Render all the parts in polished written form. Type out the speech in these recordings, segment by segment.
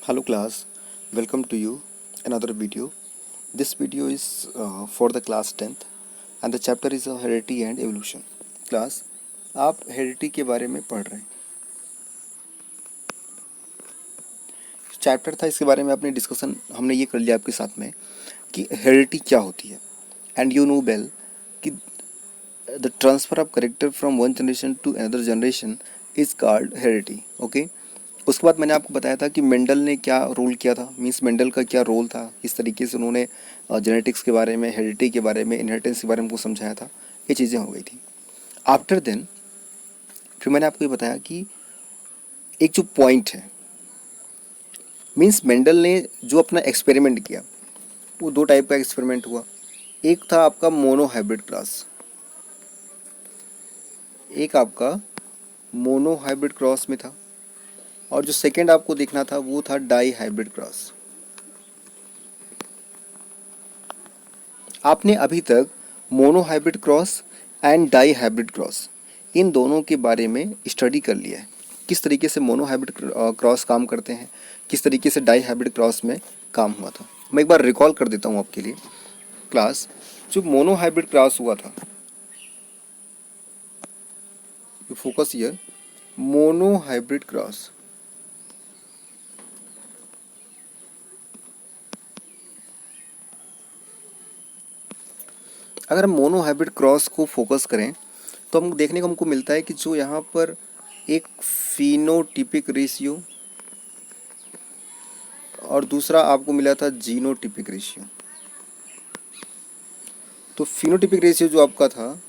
Hello class, welcome to you another video. This video is for the class 10th and the chapter is heredity and evolution. Class, आप heredity के बारे में पढ़ रहे हैं. Chapter था, इसके बारे में अपनी डिस्कशन हमने ये कर लिया आपके साथ में कि हेरिडिटी क्या होती है. एंड यू नो वेल कि the transfer of character from one generation to another generation is called heredity. Okay, उसके बाद मैंने आपको बताया था कि मेंडल ने क्या रोल किया था, मीन्स मेंडल का क्या रोल था, इस तरीके से उन्होंने जेनेटिक्स के बारे में, हेरिडिटी के बारे में, इनहेरिटेंस के बारे में हमको समझाया था. ये चीज़ें हो गई थी. आफ्टर देन फिर मैंने आपको ये बताया कि एक जो पॉइंट है, मीन्स मेंडल ने जो अपना एक्सपेरिमेंट किया वो दो टाइप का एक्सपेरिमेंट हुआ. एक था आपका मोनो हाइब्रिड क्रॉस, एक आपका मोनो हाइब्रिड क्रॉस में था, और जो सेकेंड आपको देखना था वो था डाई हाइब्रिड क्रॉस. आपने अभी तक mono hybrid cross and di hybrid cross इन दोनों के बारे में स्टडी कर लिया है, किस तरीके से मोनो हाइब्रिड क्रॉस काम करते हैं, किस तरीके से डाई हाइब्रिड क्रॉस में काम हुआ था. मैं एक बार रिकॉल कर देता हूँ आपके लिए. क्लास, जो मोनो हाइब्रिड क्रॉस हुआ था, you focus here, mono hybrid cross अगर हम मोनो हाइब्रिड क्रॉस को फोकस करें तो हम देखने को हमको मिलता है कि जो यहाँ पर एक फिनोटिपिक रेशियो और दूसरा आपको मिला था जीनोटिपिक रेशियो. तो फिनोटिपिक रेशियो जो आपका था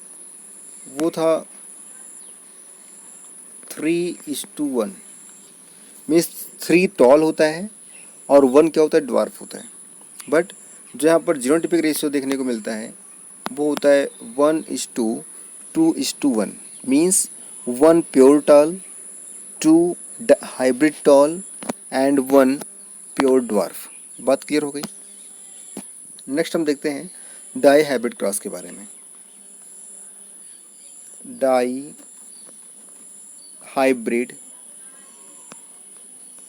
वो था 3:1, मीन्स 3 टॉल होता है और 1 क्या होता है, ड्वार्फ होता है. बट जो यहाँ पर जीनोटिपिक रेशियो देखने को मिलता है वो होता है 1:2:1, means 1 pure tall, 2 hybrid tall and 1 pure dwarf. बात क्लियर हो गई. नेक्स्ट हम देखते हैं डाई हाइब्रिड क्रॉस के बारे में. Die hybrid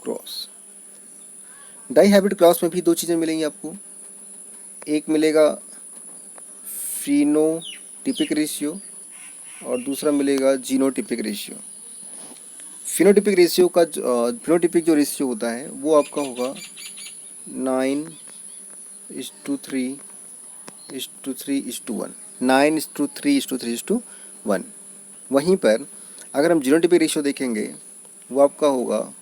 cross, die hybrid cross में भी दो चीज़ें मिलेंगी आपको. एक मिलेगा फिनोटिपिक रेशियो और दूसरा मिलेगा जीनोटिपिक रेशियो. फिनोटिपिक जो रेशियो होता है वो आपका होगा 9:3:3:1, 9:3:3:1. वहीं पर अगर हम जीनोटिपिक रेशियो देखेंगे वो आपका होगा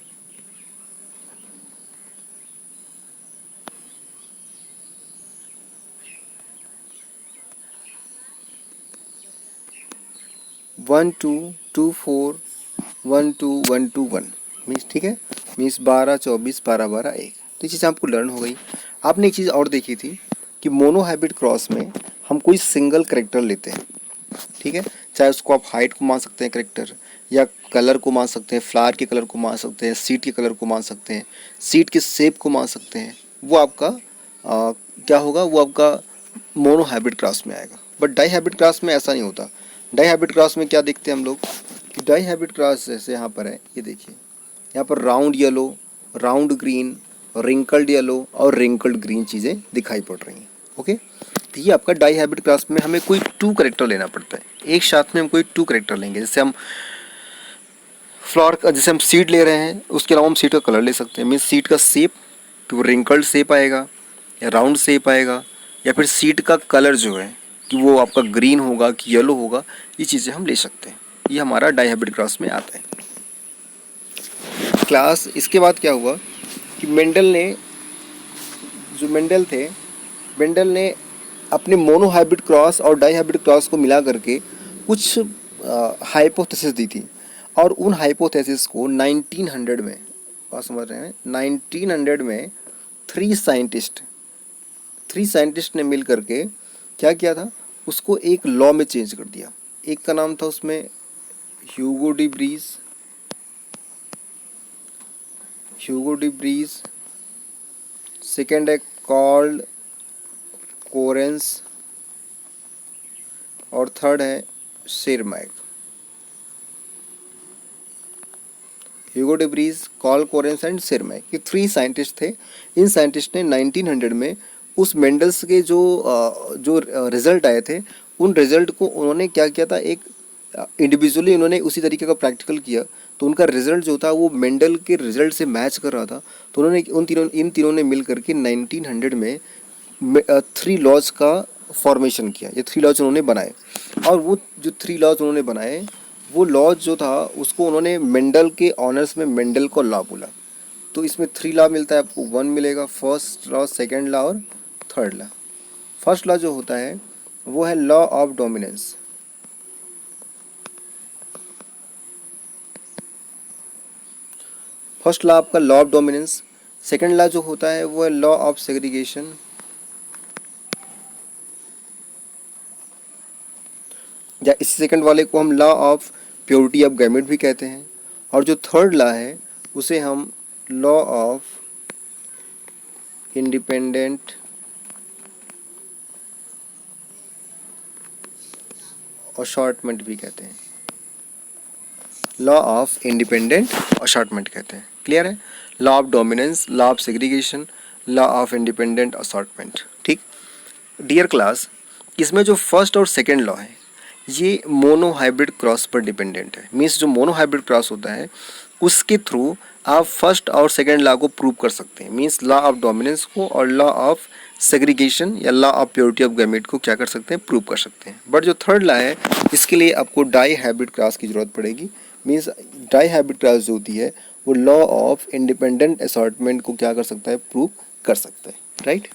1:2:4:1:2:1:1. मीन्स ठीक है, मीन्स 12:24:12:12:1. तो ये चीज़ आपको लर्न हो गई. आपने एक चीज़ और देखी थी कि मोनो हाइब्रिड क्रॉस में हम कोई सिंगल करेक्टर लेते हैं, ठीक है, चाहे उसको आप हाइट को मान सकते हैं करेक्टर, या कलर को मान सकते हैं, फ्लावर के कलर को मान सकते हैं, सीड के कलर को मान सकते हैं, सीड के शेप को मान सकते हैं. वो आपका क्या होगा, वो आपका मोनो हाइब्रिड क्रॉस में आएगा. बट डाई हाइब्रिड क्रॉस में ऐसा नहीं होता. डाई हाइब्रिड क्रॉस में क्या देखते हैं हम लोग कि डाई हाइब्रिड क्रॉस जैसे यहाँ पर है, ये देखिए, यहाँ पर round yellow, round green, wrinkled yellow और रिंकल्ड ग्रीन चीज़ें दिखाई पड़ रही हैं. ओके, तो ये आपका डाई हाइब्रिड क्रॉस में हमें कोई 2 करेक्टर लेना पड़ता है. एक साथ में हम कोई 2 करेक्टर लेंगे. जैसे हम फ्लावर का, जैसे हम सीड ले रहे हैं, उसके अलावा हम सीड का कलर ले सकते हैं. मीन्स सीड का शेप, तो रिंकल्ड शेप आएगा या राउंड शेप आएगा, या फिर सीड का कलर जो है कि वो आपका ग्रीन होगा कि येलो होगा, ये चीज़ें हम ले सकते हैं. ये हमारा डाई हाइब्रिड क्रॉस में आता है. क्लास, इसके बाद क्या हुआ कि मेंडल ने अपने मोनो हाइब्रिड क्रॉस और डाई हाइब्रिड क्रॉस को मिला करके कुछ हाइपोथेसिस दी थी. और उन हाइपोथेसिस को 1900 में, बात समझ रहे हैं, 1900 में 3 साइंटिस्ट ने मिल करके क्या किया था, उसको एक लॉ में चेंज कर दिया. एक का नाम था उसमें ह्यूगो डी ब्रीज, सेकेंड है कॉल्ड कोरेंस और थर्ड है Tschermak. Hugo de Vries, Karl Correns and Tschermak, ये 3 साइंटिस्ट थे। इन साइंटिस्ट ने 1900 में उस मेंडल्स के जो रिजल्ट आए थे, उन रिजल्ट को उन्होंने क्या किया था, एक इंडिविजुअली उन्होंने उसी तरीके का प्रैक्टिकल किया, तो उनका रिजल्ट जो था वो मेंडल के रिजल्ट से मैच कर रहा था। तो उन्होंने इन तीनों ने मिल करके 1900 में 3 लॉज का फॉर्मेशन किया। ये 3 लॉज उन्होंने बनाए, और वो जो 3 लॉज उन्होंने बनाए, वो लॉज जो था उसको उन्होंने मेंडल के ऑनर्स में मेंडल को लॉ बोला। तो इसमें 3 लॉ मिलता है आपको, 1 मिलेगा, फर्स्ट लॉ, सेकेंड लॉ और थर्ड लॉ। फर्स्ट लॉ जो होता है वो है law of dominance. First law आपका law of dominance. Second law जो होता है वो है लॉ ऑफ सेग्रीगेशन। या इस सेकंड वाले को हम law of purity of gamete भी कहते हैं। और जो थर्ड लॉ है उसे हम लॉ ऑफ इंडिपेंडेंट अशॉर्टमेंट भी कहते हैं। लॉ ऑफ इंडिपेंडेंट अशॉर्टमेंट कहते हैं। क्लियर है? Law of dominance, law of segregation, law of independent assortment. ठीक। डियर क्लास, इसमें जो फर्स्ट और सेकेंड लॉ है ये मोनो हाइब्रिड क्रॉस पर डिपेंडेंट है। मीन्स जो मोनो हाइब्रिड क्रॉस होता है उसके थ्रू आप फर्स्ट और सेकेंड लॉ को प्रूव कर सकते हैं। मीन्स लॉ ऑफ डोमिनेंस को और लॉ ऑफ सेग्रीगेशन या law of purity of gamete को क्या कर सकते हैं, प्रूव कर सकते हैं। बट जो थर्ड लॉ है इसके लिए आपको डाई हाइब्रिड क्रॉस की जरूरत पड़ेगी। मीन्स डाई हाइब्रिड क्रॉस जो होती है वो लॉ ऑफ इंडिपेंडेंट असॉर्टमेंट को क्या कर सकता है, प्रूव कर सकता है। राइट।